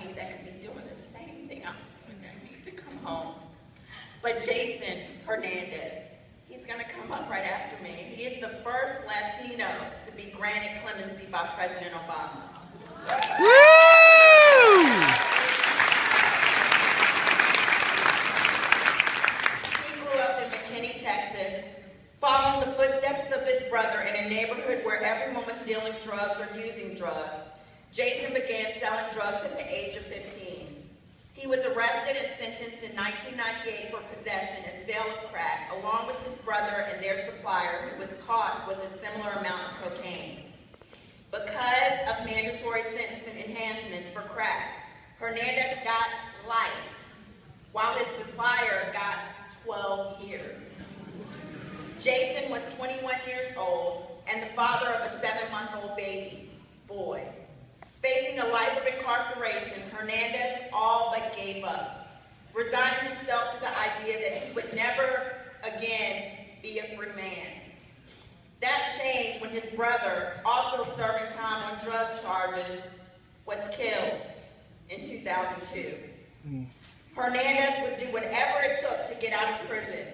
me that could be doing the same thing I'm doing that need to come home. But Jason Hernandez, he's gonna come up right after me. He is the first Latino to be granted clemency by President Obama. Woo! He grew up in McKinney, Texas, following the footsteps of his brother in a neighborhood where everyone was dealing drugs or using drugs. Jason began selling drugs at the age of 15. He was arrested and sentenced in 1998 for possession and sale of crack, along with his brother and their supplier, who was caught with a similar amount of cocaine. Because of mandatory sentencing enhancements for crack, Hernandez got life, while his supplier got 12 years. Jason was 21 years old and the father of a 7-month-old baby boy. Facing a life of incarceration, Hernandez all but gave up, resigning himself to the idea that he would never again be a free man. That changed when his brother, also serving time on drug charges, was killed in 2002. Hernandez would do whatever it took to get out of prison.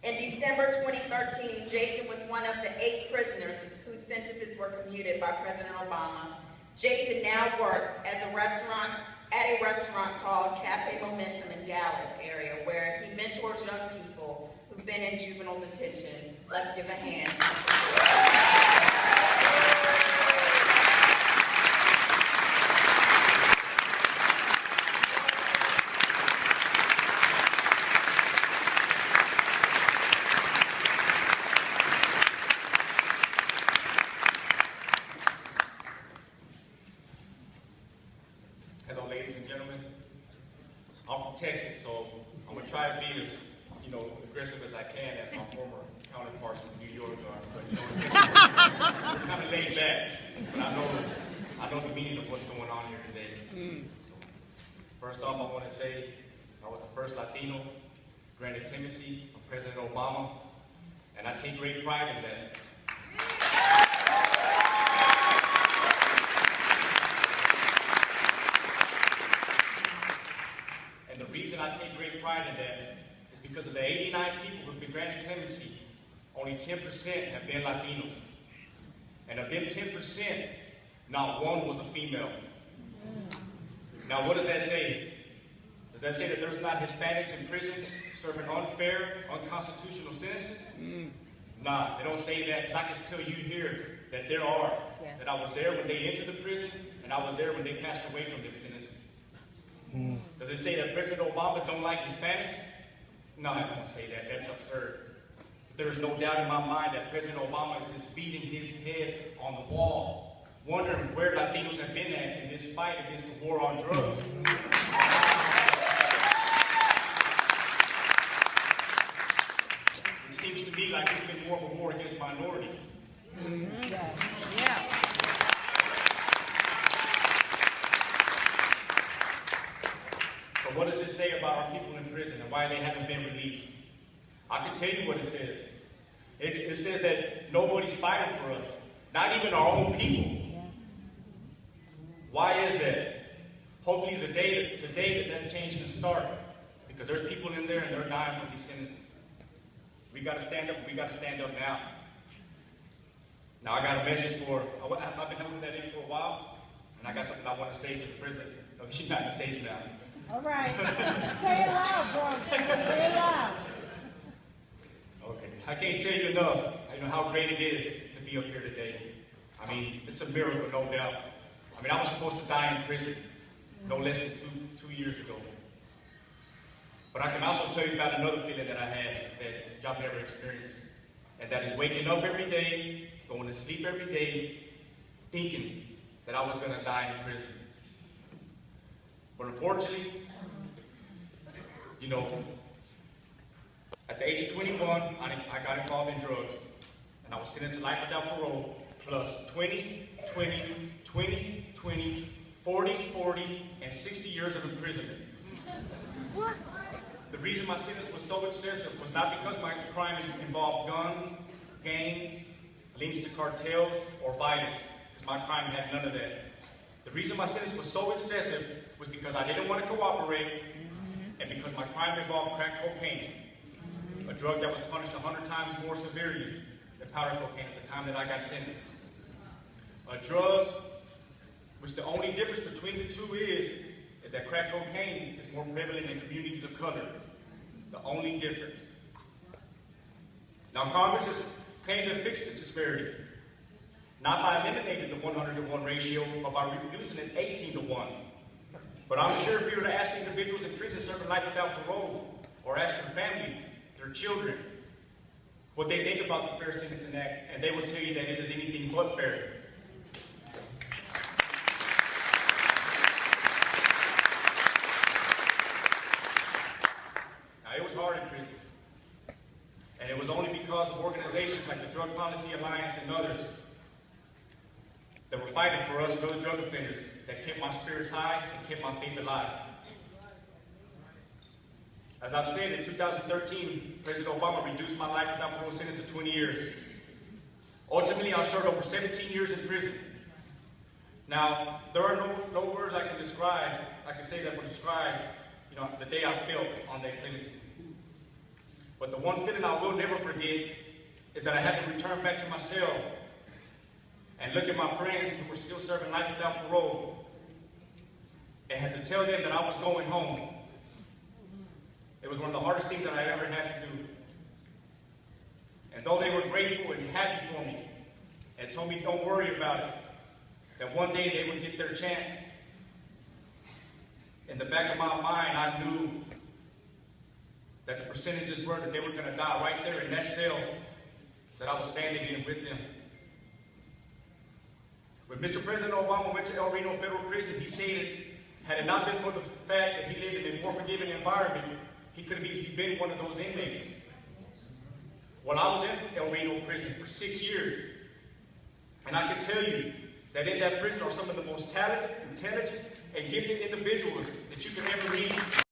In December 2013, Jason was one of the 8 prisoners whose sentences were commuted by President Obama. Jason now works at a restaurant called Cafe Momentum in Dallas area, where he mentors young people who've been in juvenile detention. Let's give a hand. Hello, ladies and gentlemen. I'm from Texas, so I'm gonna try to be as, aggressive as I can, as my former counterparts from New York are. But in Texas, we're kind of laid back. But I know the meaning of what's going on here today. So, first off, I want to say I was the first Latino granted clemency from President Obama, and I take great pride in that. And the reason I take great pride in that is because of the 89 people who have been granted clemency, only 10% have been Latinos. And of them 10%, not one was a female. Now, what does that say? Does that say that there's not Hispanics in prison serving unfair, unconstitutional sentences? Nah, they don't say that, because I can tell you here that there are. Yeah. That I was there when they entered the prison, and I was there when they passed away from them sentences. Does it say that President Obama don't like Hispanics? No, I don't say that. That's absurd. There is no doubt in my mind that President Obama is just beating his head on the wall, wondering where Latinos have been at in this fight against the war on drugs. It seems to me like it's been more of a war against minorities. Yeah. So what does it say about our people in prison and why they haven't been released? I can tell you what it says. It says that nobody's fighting for us, not even our own people. Why is that? Hopefully today that change can start, because there's people in there and they're dying from these sentences. We got to stand up. We got to stand up now. Now I got a message for. I've been holding that in for a while, and I got something I want to say to the President of the United States now. All right. Say it loud, bro. Say it loud. Okay. I can't tell you enough, how great it is to be up here today. I mean, it's a miracle, no doubt. I mean, I was supposed to die in prison no less than two years ago. But I can also tell you about another feeling that I had that y'all never experienced. And that is waking up every day, going to sleep every day, thinking that I was going to die in prison. But unfortunately, at the age of 21, I got involved in drugs. And I was sentenced to life without parole, plus 20, 20, 20, 20, 40, 40, and 60 years of imprisonment. What? The reason my sentence was so excessive was not because my crime involved guns, gangs, links to cartels, or violence, because my crime had none of that. The reason my sentence was so excessive was because I didn't want to cooperate and because my crime involved crack cocaine, a drug that was punished 100 times more severely than powder cocaine at the time that I got sentenced. A drug which the only difference between the two is that crack cocaine is more prevalent in communities of color. The only difference. Now Congress has claimed to fix this disparity, not by eliminating the 100-to-1 ratio, but by reducing it 18-to-1. But I'm sure if you were to ask the individuals in prison serving life without parole, or ask their families, their children, what they think about the Fair Sentencing Act, and they will tell you that it is anything but fair. Now, it was hard in prison. And it was only because of organizations like the Drug Policy Alliance and others that were fighting for us and other drug offenders that kept my spirits high and kept my faith alive. As I've said, in 2013, President Obama reduced my life without parole sentence to 20 years. Ultimately, I served over 17 years in prison. Now, there are no words I can say that will describe, the day I felt on that clemency. But the one feeling I will never forget is that I had to return back to my cell and look at my friends who were still serving life without parole and had to tell them that I was going home. It was one of the hardest things that I ever had to do. And though they were grateful and happy for me and told me don't worry about it, that one day they would get their chance, in the back of my mind I knew that the percentages were that they were going to die right there in that cell that I was standing in with them. When Mr. President Obama went to El Reno Federal Prison, he stated, had it not been for the fact that he lived in a more forgiving environment, he could have easily been one of those inmates. Well, I was in El Reno Prison for 6 years, and I can tell you that in that prison are some of the most talented, intelligent, and gifted individuals that you could ever meet.